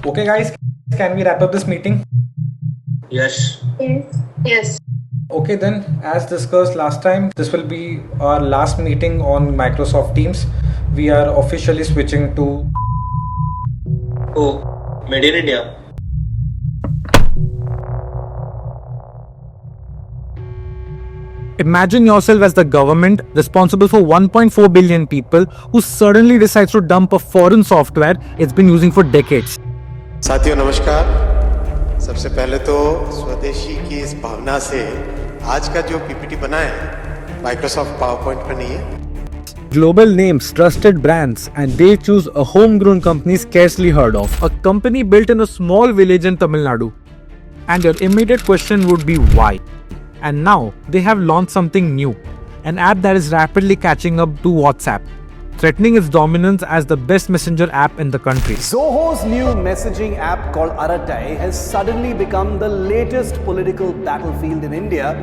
Okay, guys, can we wrap up this meeting? Yes. Yes. Okay, then, as discussed last time, this will be our last meeting on Microsoft Teams. We are officially switching to. Oh, made in India. Imagine yourself as the government responsible for 1.4 billion people who suddenly decides to dump a foreign software it's been using for decades. साथियों नमस्कार। सबसे पहले तो स्वदेशी की इस भावना से आज का जो पीपीटी बना है माइक्रोसॉफ्ट पावरपॉइंट पर नहीं है। Global names, trusted brands, and they choose a homegrown company scarcely heard of. A company built in a small village in Tamil Nadu. And your immediate question would be why? And now they have launched something new, an app that is rapidly catching up to WhatsApp, threatening its dominance as the best messenger app in the country. Zoho's new messaging app called Aratai has suddenly become the latest political battlefield in India.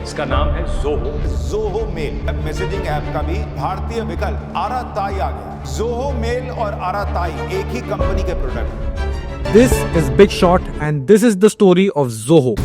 इसका नाम है Zoho. Zoho mail messaging app का भी भारतीय विकल्प आराताई आ गया. Zoho mail और आराताई एक ही कंपनी के product. This is BigShot and this is the story of Zoho.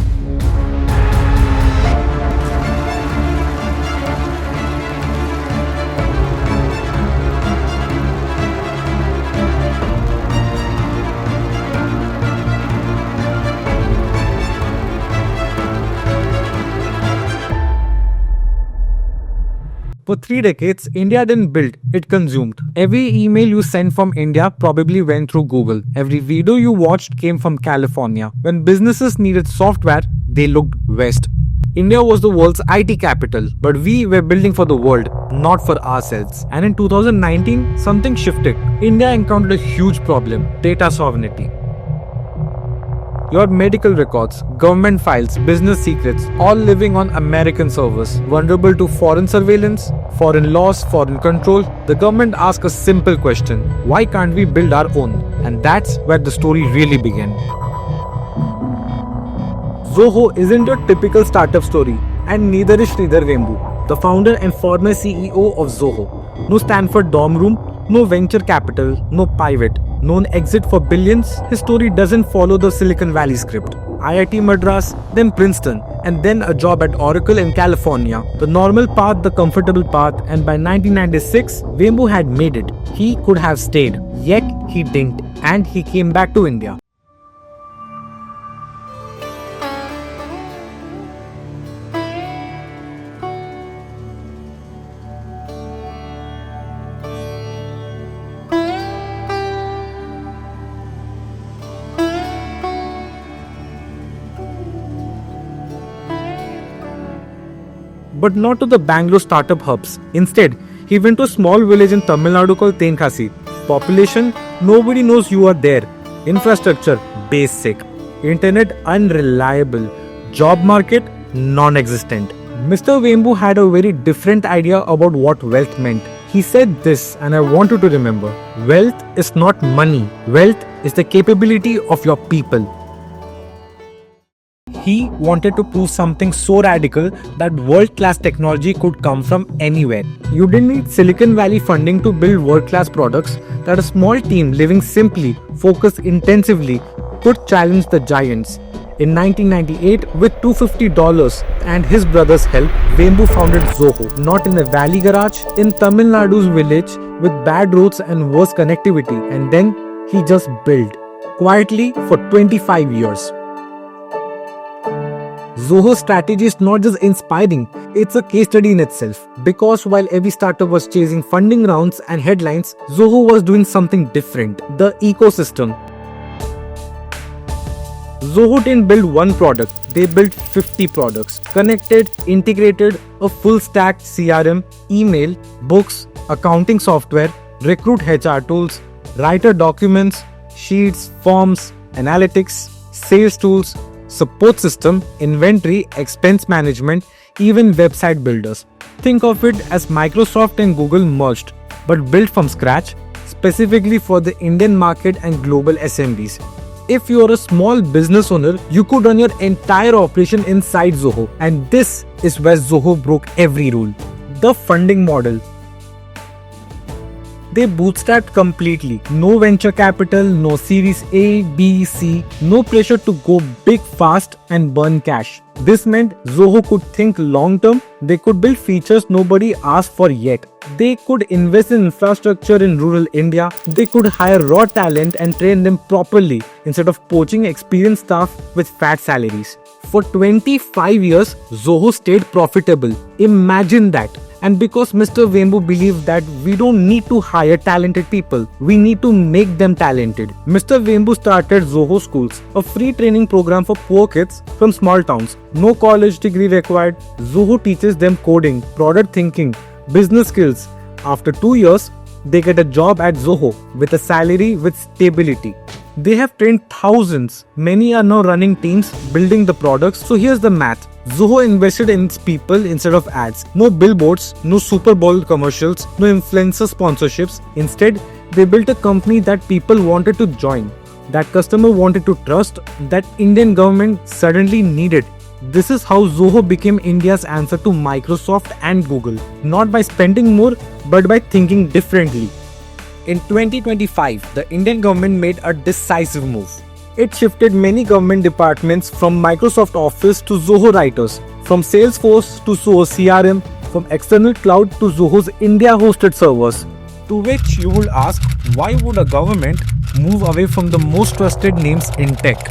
For 3 decades, India didn't build, it consumed. Every email you sent from India probably went through Google. Every video you watched came from California. When businesses needed software, they looked west. India was the world's IT capital, but we were building for the world, not for ourselves. And in 2019, something shifted. India encountered a huge problem: data sovereignty. Your medical records, government files, business secrets, all living on American servers, vulnerable to foreign surveillance, foreign laws, foreign control. The government asked a simple question: why can't we build our own? And that's where the story really began. Zoho isn't your typical startup story, and neither is Sridhar Vembu, the founder and former CEO of Zoho. No Stanford dorm room, no venture capital, no pivot, no exit for billions. His story doesn't follow the Silicon Valley script. IIT Madras, then Princeton, and then a job at Oracle in California. The normal path, the comfortable path, and by 1996, Vembu had made it. He could have stayed, yet he didn't, and he came back to India. But not to the Bangalore startup hubs. Instead, he went to a small village in Tamil Nadu called Tenkasi. Population, nobody knows you are there. Infrastructure, basic. Internet, unreliable. Job market, non-existent. Mr. Vembu had a very different idea about what wealth meant. He said this, and I want you to remember: wealth is not money. Wealth is the capability of your people. He wanted to prove something so radical that world-class technology could come from anywhere. You didn't need Silicon Valley funding to build world-class products. That a small team living simply, focused intensively, could challenge the giants. In 1998, with $250 and his brother's help, Vembu founded Zoho, not in a valley garage, in Tamil Nadu's village with bad roads and worse connectivity, and then he just built, quietly for 25 years. Zoho's strategy is not just inspiring, it's a case study in itself. Because while every startup was chasing funding rounds and headlines, Zoho was doing something different: the ecosystem. Zoho didn't build one product, they built 50 products. Connected, integrated, a full stack CRM, email, books, accounting software, recruit HR tools, writer documents, sheets, forms, analytics, sales tools, support system, inventory, expense management, even website builders. Think of it as Microsoft and Google merged, but built from scratch, specifically for the Indian market and global SMBs. If you are a small business owner, you could run your entire operation inside Zoho. And this is where Zoho broke every rule: the funding model. They bootstrapped completely. No venture capital, no Series A, B, C, no pressure to go big fast and burn cash. This meant Zoho could think long term. They could build features nobody asked for yet. They could invest in infrastructure in rural India. They could hire raw talent and train them properly instead of poaching experienced staff with fat salaries. For 25 years, Zoho stayed profitable. Imagine that. And because Mr. Vembu believed that we don't need to hire talented people, we need to make them talented. Mr. Vembu started Zoho Schools, a free training program for poor kids from small towns. No college degree required. Zoho teaches them coding, product thinking, business skills. After 2 years, they get a job at Zoho with a salary with stability. They have trained thousands. Many are now running teams, building the products. So here's the math. Zoho invested in its people instead of ads. No billboards, no Super Bowl commercials, no influencer sponsorships. Instead, they built a company that people wanted to join, that customer wanted to trust, that Indian government suddenly needed. This is how Zoho became India's answer to Microsoft and Google. Not by spending more, but by thinking differently. In 2025, the Indian government made a decisive move. It shifted many government departments from Microsoft Office to Zoho Writers, from Salesforce to Zoho CRM, from external cloud to Zoho's India-hosted servers. To which you would ask, why would a government move away from the most trusted names in tech?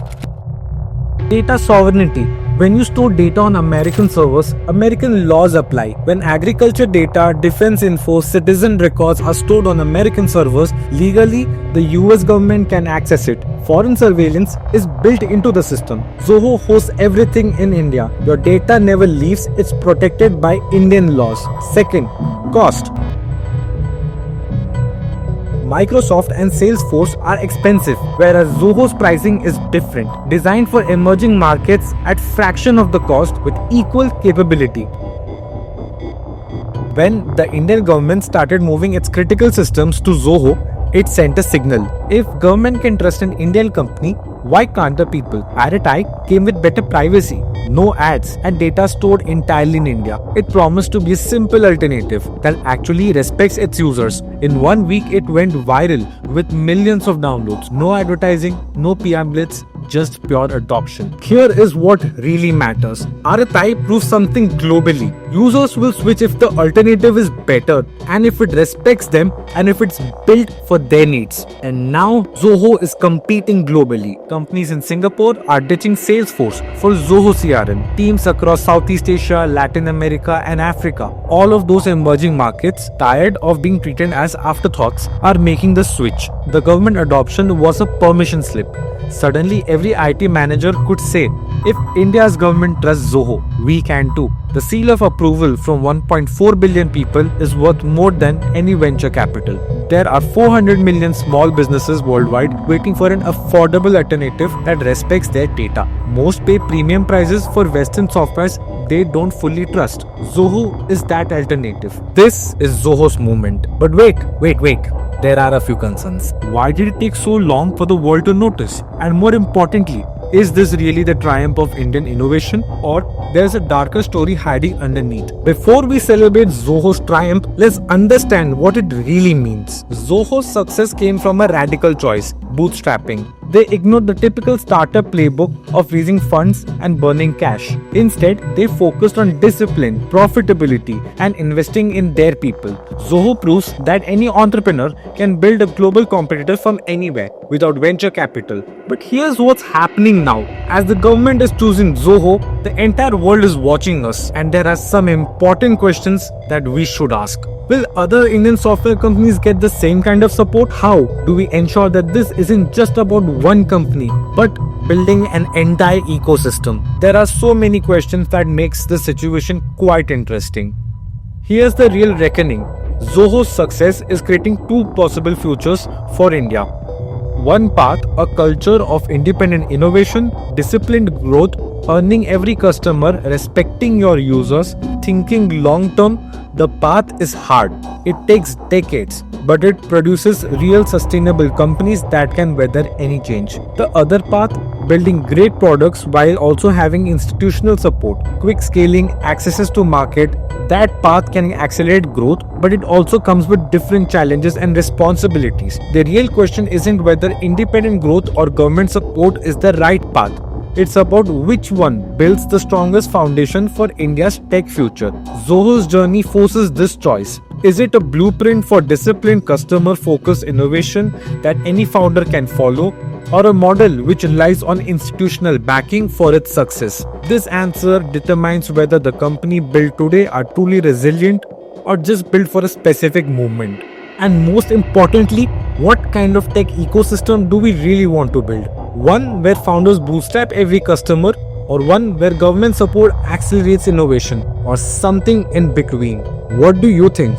Data sovereignty. When you store data on American servers, American laws apply. When agriculture data, defense info, citizen records are stored on American servers, legally the US government can access it. Foreign surveillance is built into the system. Zoho hosts everything in India. Your data never leaves, it's protected by Indian laws. Second, cost. Microsoft and Salesforce are expensive, whereas Zoho's pricing is different, designed for emerging markets at fraction of the cost with equal capability. When the Indian government started moving its critical systems to Zoho, it sent a signal. If government can trust an Indian company, why can't the people? Aratai came with better privacy, no ads, and data stored entirely in India. It promised to be a simple alternative that actually respects its users. In 1 week, it went viral with millions of downloads. No advertising, no PR blitz, just pure adoption. Here is what really matters. Aratai proves something globally. Users will switch if the alternative is better and if it respects them and if it's built for their needs. And now Zoho is competing globally. Companies in Singapore are ditching Salesforce for Zoho CRM. Teams across Southeast Asia, Latin America and Africa, all of those emerging markets, tired of being treated as afterthoughts, are making the switch. The government adoption was a permission slip. Suddenly every IT manager could say, if India's government trusts Zoho, we can too. The seal of approval from 1.4 billion people is worth more than any venture capital. There are 400 million small businesses worldwide waiting for an affordable alternative that respects their data. Most pay premium prices for Western softwares they don't fully trust. Zoho is that alternative. This is Zoho's movement. But wait. There are a few concerns. Why did it take so long for the world to notice? And more importantly, is this really the triumph of Indian innovation, or there's a darker story hiding underneath? Before we celebrate Zoho's triumph, let's understand what it really means. Zoho's success came from a radical choice: bootstrapping. They ignored the typical startup playbook of raising funds and burning cash. Instead, they focused on discipline, profitability, and investing in their people. Zoho proves that any entrepreneur can build a global competitor from anywhere without venture capital. But here's what's happening now. As the government is choosing Zoho, the entire world is watching us, and there are some important questions that we should ask. Will other Indian software companies get the same kind of support? How do we ensure that this isn't just about one company, but building an entire ecosystem? There are so many questions that makes the situation quite interesting. Here's the real reckoning. Zoho's success is creating two possible futures for India. One path, a culture of independent innovation, disciplined growth, earning every customer, respecting your users, thinking long term. The path is hard. It takes decades, but it produces real sustainable companies that can weather any change. The other path, building great products while also having institutional support, quick scaling, accesses to market. That path can accelerate growth, but it also comes with different challenges and responsibilities. The real question isn't whether independent growth or government support is the right path. It's about which one builds the strongest foundation for India's tech future. Zoho's journey forces this choice. Is it a blueprint for disciplined, customer-focused innovation that any founder can follow, or a model which relies on institutional backing for its success? This answer determines whether the company built today are truly resilient or just built for a specific movement. And most importantly, what kind of tech ecosystem do we really want to build? One where founders bootstrap every customer, or one where government support accelerates innovation, or something in between? What do you think?